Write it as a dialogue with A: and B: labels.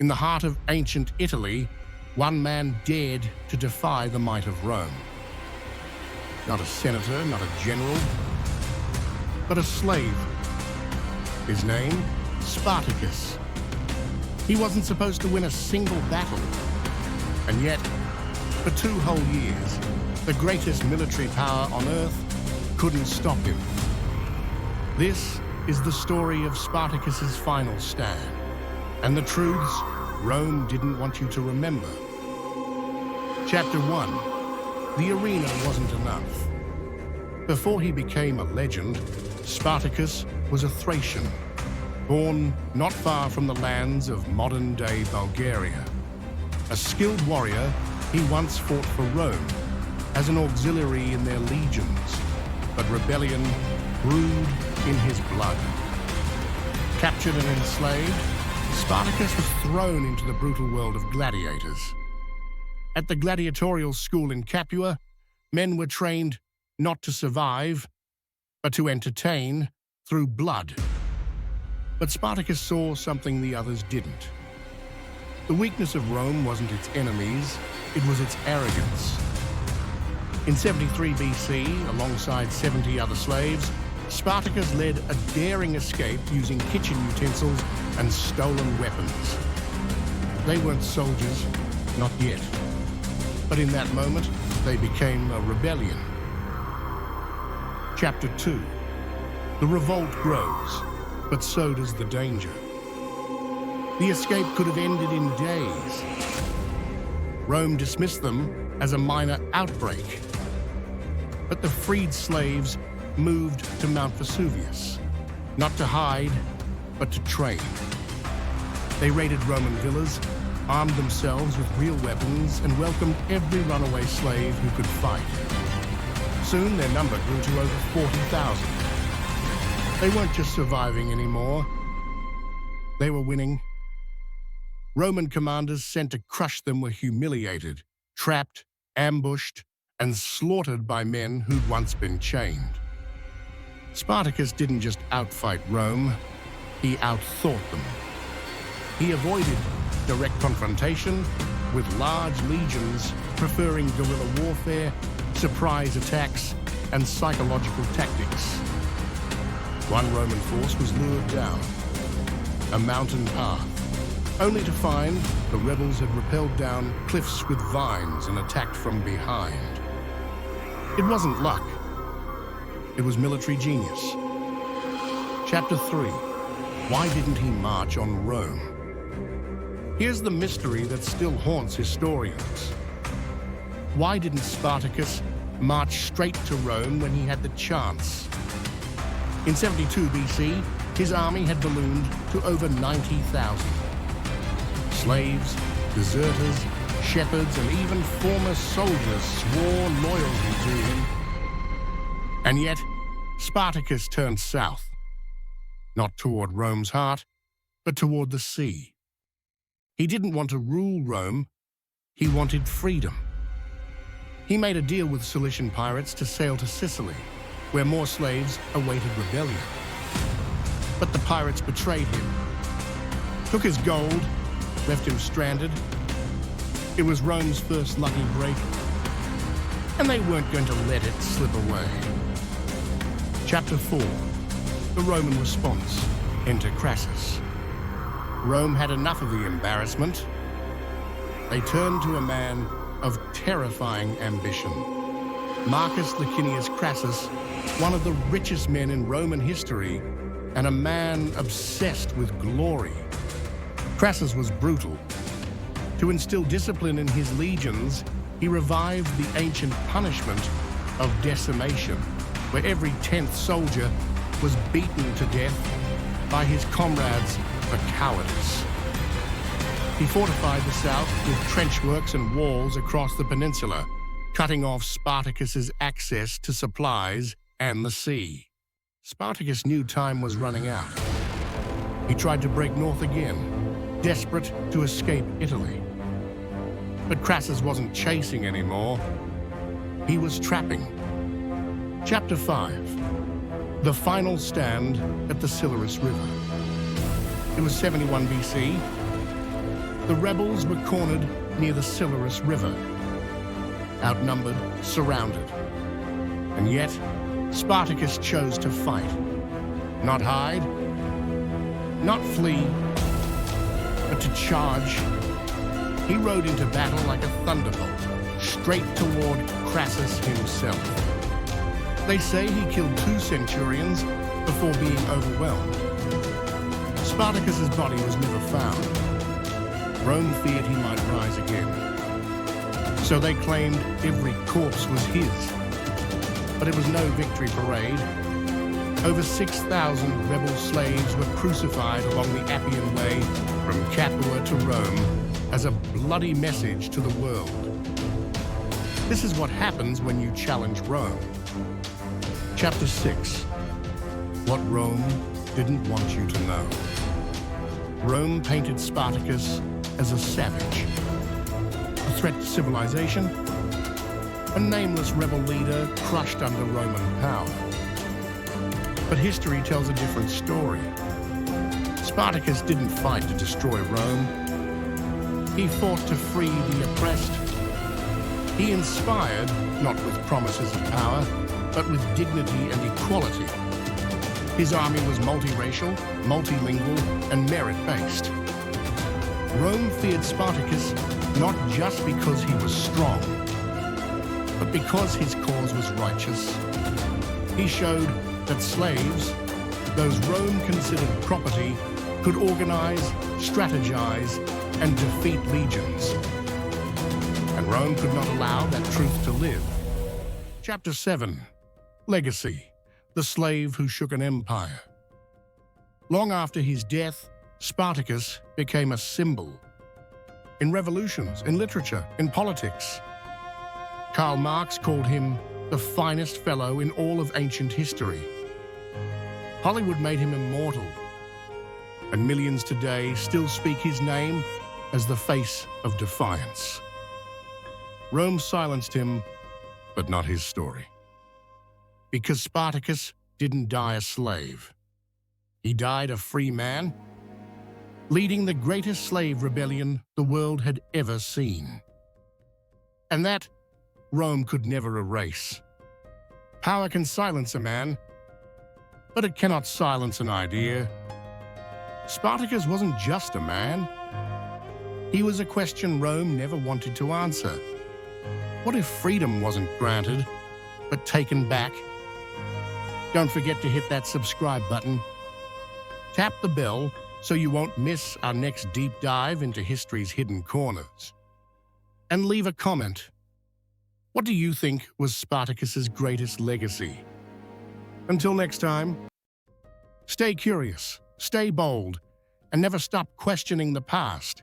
A: In the heart of ancient Italy, one man dared to defy the might of Rome. Not a senator, not a general, but a slave. His name, Spartacus. He wasn't supposed to win a single battle. And yet, for 2 whole years, the greatest military power on earth couldn't stop him. This is the story of Spartacus's final stand, and the truths Rome didn't want you to remember. Chapter 1. The arena wasn't enough. Before he became a legend, Spartacus was a Thracian, born not far from the lands of modern-day Bulgaria. A skilled warrior, he once fought for Rome as an auxiliary in their legions, but rebellion brewed in his blood. Captured and enslaved, Spartacus was thrown into the brutal world of gladiators. At the gladiatorial school in Capua, men were trained not to survive, but to entertain through blood. But Spartacus saw something the others didn't. The weakness of Rome wasn't its enemies, it was its arrogance. In 73 BC, alongside 70 other slaves, Spartacus led a daring escape using kitchen utensils and stolen weapons. They weren't soldiers, not yet. But in that moment, they became a rebellion. Chapter 2. The revolt grows, but so does the danger. The escape could have ended in days. Rome dismissed them as a minor outbreak. But the freed slaves moved to Mount Vesuvius, not to hide, but to train. They raided Roman villas, armed themselves with real weapons, and welcomed every runaway slave who could fight. Soon their number grew to over 40,000. They weren't just surviving anymore. They were winning. Roman commanders sent to crush them were humiliated, trapped, ambushed, and slaughtered by men who'd once been chained. Spartacus didn't just outfight Rome, he outthought them. He avoided direct confrontation with large legions, preferring guerrilla warfare, surprise attacks, and psychological tactics. One Roman force was lured down a mountain path, only to find the rebels had rappelled down cliffs with vines and attacked from behind. It wasn't luck. It was military genius. Chapter 3. Why didn't he march on Rome? Here's the mystery that still haunts historians. Why didn't Spartacus march straight to Rome when he had the chance? In 72 BC, his army had ballooned to over 90,000. Slaves, deserters, shepherds, and even former soldiers swore loyalty to him. And yet, Spartacus turned south. Not toward Rome's heart, but toward the sea. He didn't want to rule Rome, he wanted freedom. He made a deal with Cilician pirates to sail to Sicily, where more slaves awaited rebellion. But the pirates betrayed him, took his gold, left him stranded. It was Rome's first lucky break, and they weren't going to let it slip away. Chapter 4. The Roman response. Enter Crassus. Rome had enough of the embarrassment. They turned to a man of terrifying ambition. Marcus Licinius Crassus, one of the richest men in Roman history, and a man obsessed with glory. Crassus was brutal. To instill discipline in his legions, he revived the ancient punishment of decimation, where every 10th soldier was beaten to death by his comrades for cowardice. He fortified the south with trenchworks and walls across the peninsula, cutting off Spartacus's access to supplies and the sea. Spartacus knew time was running out. He tried to break north again, desperate to escape Italy. But Crassus wasn't chasing anymore. He was trapping. Chapter 5. The final stand at the Silarus River. It was 71 BC. The rebels were cornered near the Silurus River, outnumbered, surrounded. And yet, Spartacus chose to fight. Not hide, not flee, but to charge. He rode into battle like a thunderbolt, straight toward Crassus himself. They say he killed 2 centurions before being overwhelmed. Spartacus's body was never found. Rome feared he might rise again. So they claimed every corpse was his. But it was no victory parade. Over 6,000 rebel slaves were crucified along the Appian Way from Capua to Rome as a bloody message to the world. This is what happens when you challenge Rome. Chapter 6. What Rome didn't want you to know. Rome painted Spartacus as a savage, a threat to civilization, a nameless rebel leader crushed under Roman power. But history tells a different story. Spartacus didn't fight to destroy Rome. He fought to free the oppressed. He inspired, not with promises of power, but with dignity and equality. His army was multiracial, multilingual, and merit-based. Rome feared Spartacus not just because he was strong, but because his cause was righteous. He showed that slaves, those Rome considered property, could organize, strategize, and defeat legions. And Rome could not allow that truth to live. Chapter 7. Legacy. The slave who shook an empire. Long after his death, Spartacus became a symbol. In revolutions, in literature, in politics. Karl Marx called him the finest fellow in all of ancient history. Hollywood made him immortal, and millions today still speak his name as the face of defiance. Rome silenced him, but not his story. Because Spartacus didn't die a slave. He died a free man, leading the greatest slave rebellion the world had ever seen. And that Rome could never erase. Power can silence a man, but it cannot silence an idea. Spartacus wasn't just a man. He was a question Rome never wanted to answer. What if freedom wasn't granted, but taken back? Don't forget to hit that subscribe button. Tap the bell so you won't miss our next deep dive into history's hidden corners. And leave a comment. What do you think was Spartacus's greatest legacy? Until next time, stay curious, stay bold, and never stop questioning the past.